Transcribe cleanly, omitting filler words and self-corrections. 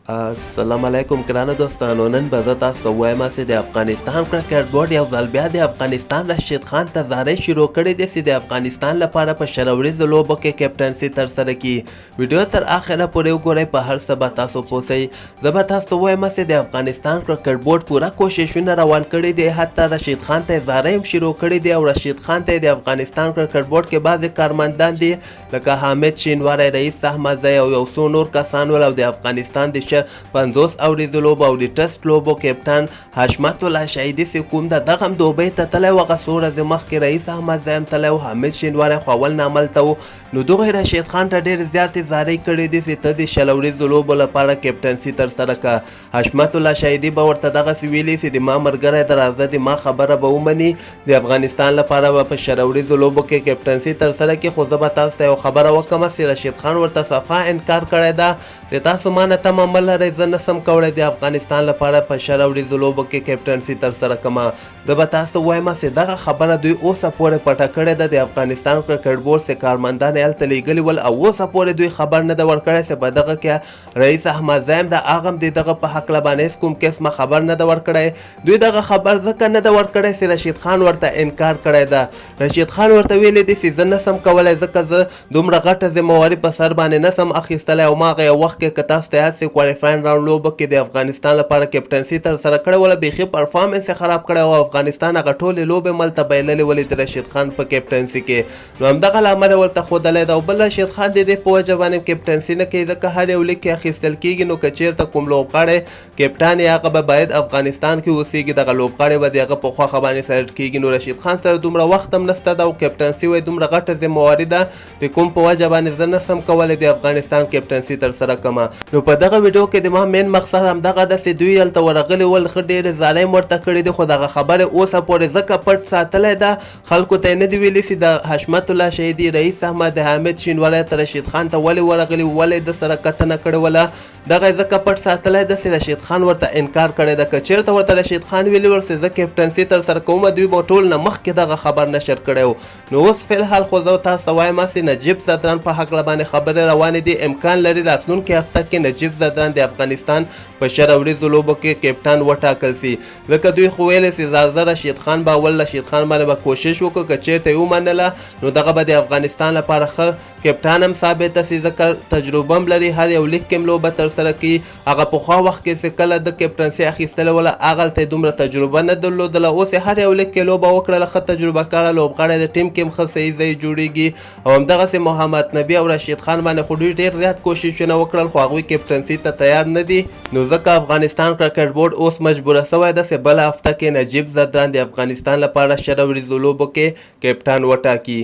السلام علیکم ګرانو دوستانو، نن به زه تاسو ته وایم چې د افغانستان کرکټ بورډ یو ځل بیا د افغانستان راشد خان ته زارۍ شروع کړې ده چې د افغانستان لپاره په شروریزو لوبو کې کیپټنسي ترسره کړي. ویډیو تر اخره پورې وګورئ، په هر څه به تاسو پوه شئ. زه به تاسو ته وایم چې د افغانستان کرکټ بورډ پوره کوششونه روان کړي دي، حتی راشد خان ته زارۍ هم شروع کړې دي او راشد خان ته د افغانستان کرکټ بورډ کې بعضې کارمندان دي لکه حامد شینواری، رئیس احمدزی او یو څو نور کسان ول، او د افغانستان د 50 اوریزو لوبو او د ټسټ لوبو کیپټن حشمت الله شهیدي چې کوم ده دغه هم دوبۍ ته تللی و. هغه څو ورځې مخکې رئیس احمدزی هم تللی و، حامد شینواری خو اول نه هملته و. نو دغه راشد خان ته ډېرې زیاتې زارۍ کړې دي چې ته د 60 اوریزو لوبو لپاره کیپټنسي ترسره کړه. حشمت الله شهیدي به ورته دغسې ویلي چې د ما ملګری د راځه د ما خبره به ومني، د افغانستان لپاره به په 60 اوریزو لوبو کې کیپټنسي ترسره کړي. خو زه به تاسو ته یو خبره وکړم چې راشد خان ورته صفا انکار کړی ده چې تاسو ما نه تمه مه لرئ، زه نسم کولی د افغانستان لپاره په 60 اوریزو لوبو کې کیپټنسي ترسره کړم. زه به تاسو ته وایم چې دغه خبره دوی اوسه پورې پټه کړې ده. د افغانستان کرکټ بورډ چې کارمندان یې هلته لیږلي ول او اوسه پورې دوی خبر نه ده ورکړی چې په دغه کې رئیس احمدزی هم د هغه هم د دغه په هکله باندې کوم قسمه خبر نه ده ورکړی. دوی دغه خبر ځکه نه ده ورکړی چې راشد خان ورته انکار کړی ده. راشد خان ورته ویلی دی چې زه نسم کولی ځکه زه دومره غټه ذمهواري په سر باندې نسم اخیستلی او ما هغه یو وخت کې که تاسو ته یاد سي کوالیفاین راونډ لوبو کې د افغانستان لپاره کیپټنسي ترسره کړې وله، بیخي پرفارمنس یې خراب کړی او افغانستان هغه ټولې لوبې ملته بایللې ولې د راشد خان په کیپټنسي کې. نو همدغه له امله ورته ښودلی ده. او بل راشد خان د دې په وجه باندې کیپټنسي نه کوي ځکه هر یو لیګ کې اخیستل کېږي. نو که چېرته کوم لوبغاړی کیپټن یې هغه به باید افغانستان کې اوسېږي، دغه لوبغاړی به د هغه په خوښه باندې سلیکټ کېږي. نو راشد خان سره دومره وخت هم نشته ده او کیپټنسي وایي دومره غټه ذمهواري ده د کوم په وجه باندې زه نسم کولی د افغانستان کیپټنسي ترسره کړم. نو په دغه ویډیو کې د ما مین مقصد همدغه ده چې دوی هلته ورغلي ول، ښه ډېرې زارۍ م ورته کړي دي، خو دغه خبرې اوسه پورې ځکه پټ ساتلی ده خلکو ته یې نه دي ویلي چې د حشمت الله شهیدي، رئیس احمد، حامد شینواری ته راشد خان ته ولې ورغلي، ولې د سره کتنه کړې وله، دغه یې ځکه پټ ساتلی ده چې راشد خان ورته انکار کړی ده. که چېرته ورته راشد خان ویلي ول چې زه کیپټنسي ترسره کوم، دوی به ټول نه مخکې دغه خبر نشر کړی و. نو اوس فلحال خو زه تاسو ته وایم چې نجیب زدران په هکله باندې خبرې روانې دي. امکان لري راتلونکې هفته کې نجیب زدران د افغانستان په 60 اوریزو لوبو کې کیپټن وټاکل سي، ځکه دوی خو ویلې چې زه راشد خان به اول راشد خان باندې به کوشش وکړو، که چېرته یې ومنله نو دغه به د افغانستان لپاره ښه کیپټن هم ثابته سي، ځکه تجربه هم لري، هر یو لیګ کې هم لوبه ترسره کوي. هغه پخوا وخت کې چې کله د کیپټنسي اخیستلی وله هغلته یې دومره تجربه نه درلودله، اوس یې هر یو لیګ کې لوبه وکړله، ښه تجربه کاره لوبغاړی د ټیم کې هم ښه صحیح ځای جوړېږي. او همدغسې محمد نبي او راشد خان باندې خو دوی ډېر زیات کوششونه وکړل خو هغوی کیپټنسي ته تیار نه دي. نو ځکه افغانستان کرکټ بورډ اوس مجبوره سوی ده چې بله هفته کې نجیب زدران د افغانستان لپاره 60 اوریزو لوبو کې کیپټن وټاکي.